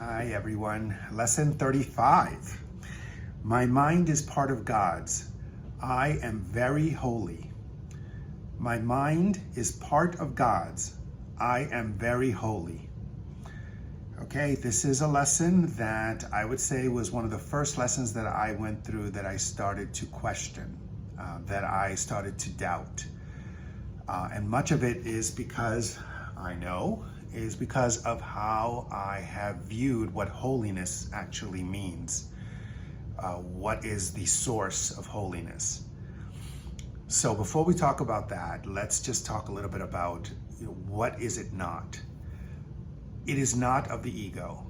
Hi everyone. Lesson 35. My mind is part of God's. I am very holy. My mind is part of God's. I am very holy. Okay, this is a lesson that I would say was one of the first lessons that I went through that I started to question, that I started to doubt. And much of it is because of how I have viewed what holiness actually means. What is the source of holiness? So before we talk about that, let's just talk a little bit about what is it not? It is not of the ego.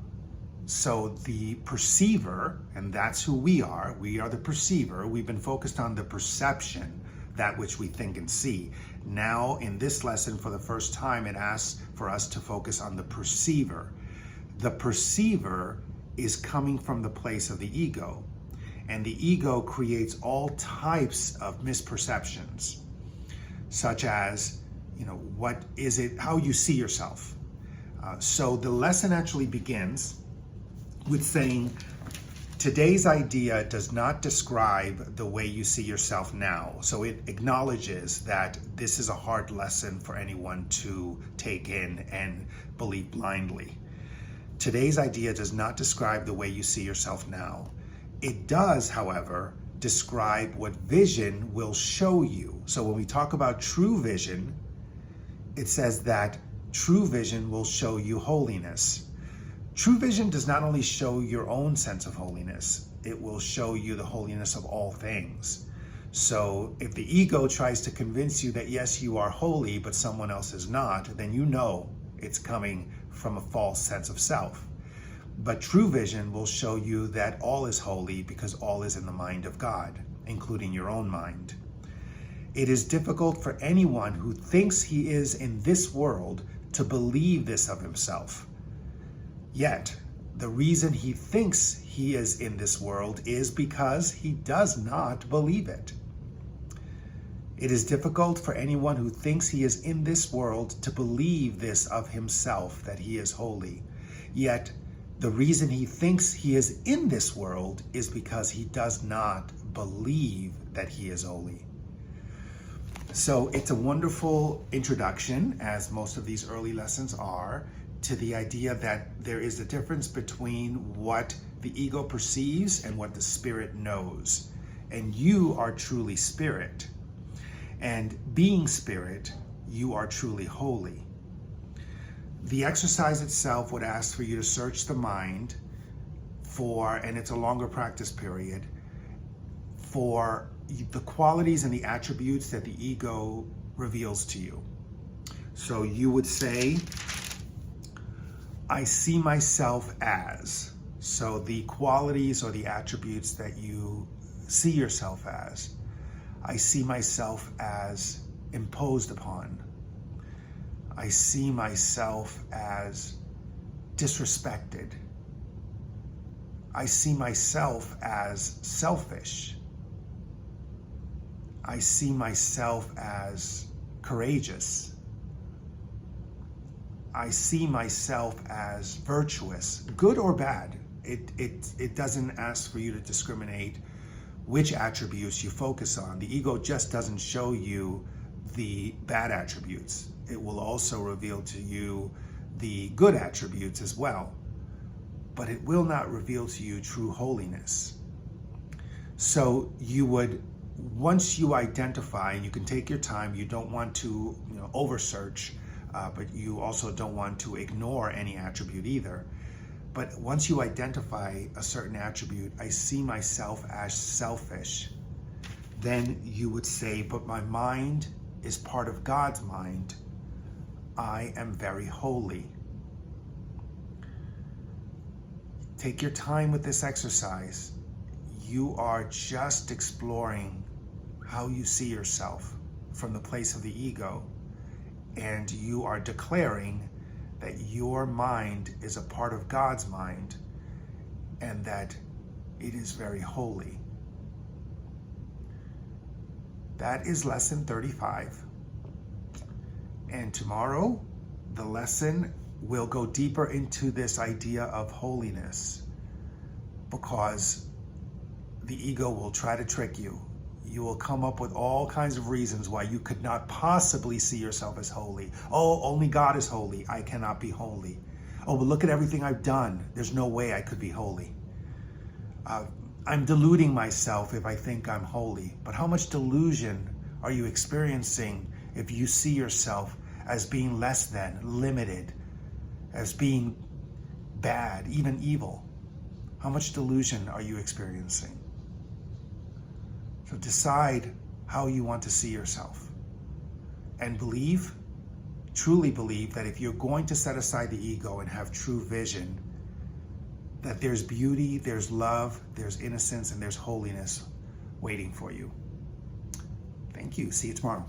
So the perceiver, and that's who we are the perceiver. We've been focused on the perception, that which we think and see. Now in this lesson, for the first time, it asks for us to focus on the perceiver. The perceiver is coming from the place of the ego, and the ego creates all types of misperceptions, such as, what is it, how you see yourself. So the lesson actually begins with saying, today's idea does not describe the way you see yourself now. So it acknowledges that this is a hard lesson for anyone to take in and believe blindly. Today's idea does not describe the way you see yourself now. It does, however, describe what vision will show you. So when we talk about true vision, it says that true vision will show you holiness. True vision does not only show your own sense of holiness, it will show you the holiness of all things. So if the ego tries to convince you that yes, you are holy, but someone else is not, then you know it's coming from a false sense of self. But true vision will show you that all is holy because all is in the mind of God, including your own mind. It is difficult for anyone who thinks he is in this world to believe this of himself. Yet, the reason he thinks he is in this world is because he does not believe it. It is difficult for anyone who thinks he is in this world to believe this of himself, that he is holy. Yet, the reason he thinks he is in this world is because he does not believe that he is holy. So it's a wonderful introduction, as most of these early lessons are, to the idea that there is a difference between what the ego perceives and what the spirit knows. And you are truly spirit. And being spirit, you are truly holy. The exercise itself would ask for you to search the mind for, and it's a longer practice period, for the qualities and the attributes that the ego reveals to you. So you would say, I see myself as. So the qualities or the attributes that you see yourself as. I see myself as imposed upon. I see myself as disrespected. I see myself as selfish. I see myself as courageous. I see myself as virtuous, good or bad. It doesn't ask for you to discriminate which attributes you focus on. The ego just doesn't show you the bad attributes. It will also reveal to you the good attributes as well, but it will not reveal to you true holiness. So you would, once you identify, and you can take your time, you don't want to over-search, but you also don't want to ignore any attribute either. But once you identify a certain attribute, I see myself as selfish, then you would say, but my mind is part of God's mind. I am very holy. Take your time with this exercise. You are just exploring how you see yourself from the place of the ego. And you are declaring that your mind is a part of God's mind and that it is very holy. That is lesson 35. And tomorrow, the lesson we'll go deeper into this idea of holiness, because the ego will try to trick you. You will come up with all kinds of reasons why you could not possibly see yourself as holy. Oh, only God is holy. I cannot be holy. Oh, but look at everything I've done. There's no way I could be holy. I'm deluding myself if I think I'm holy. But how much delusion are you experiencing if you see yourself as being less than, limited, as being bad, even evil? How much delusion are you experiencing? So decide how you want to see yourself. And believe, truly believe, that if you're going to set aside the ego and have true vision, that there's beauty, there's love, there's innocence, and there's holiness waiting for you. Thank you. See you tomorrow.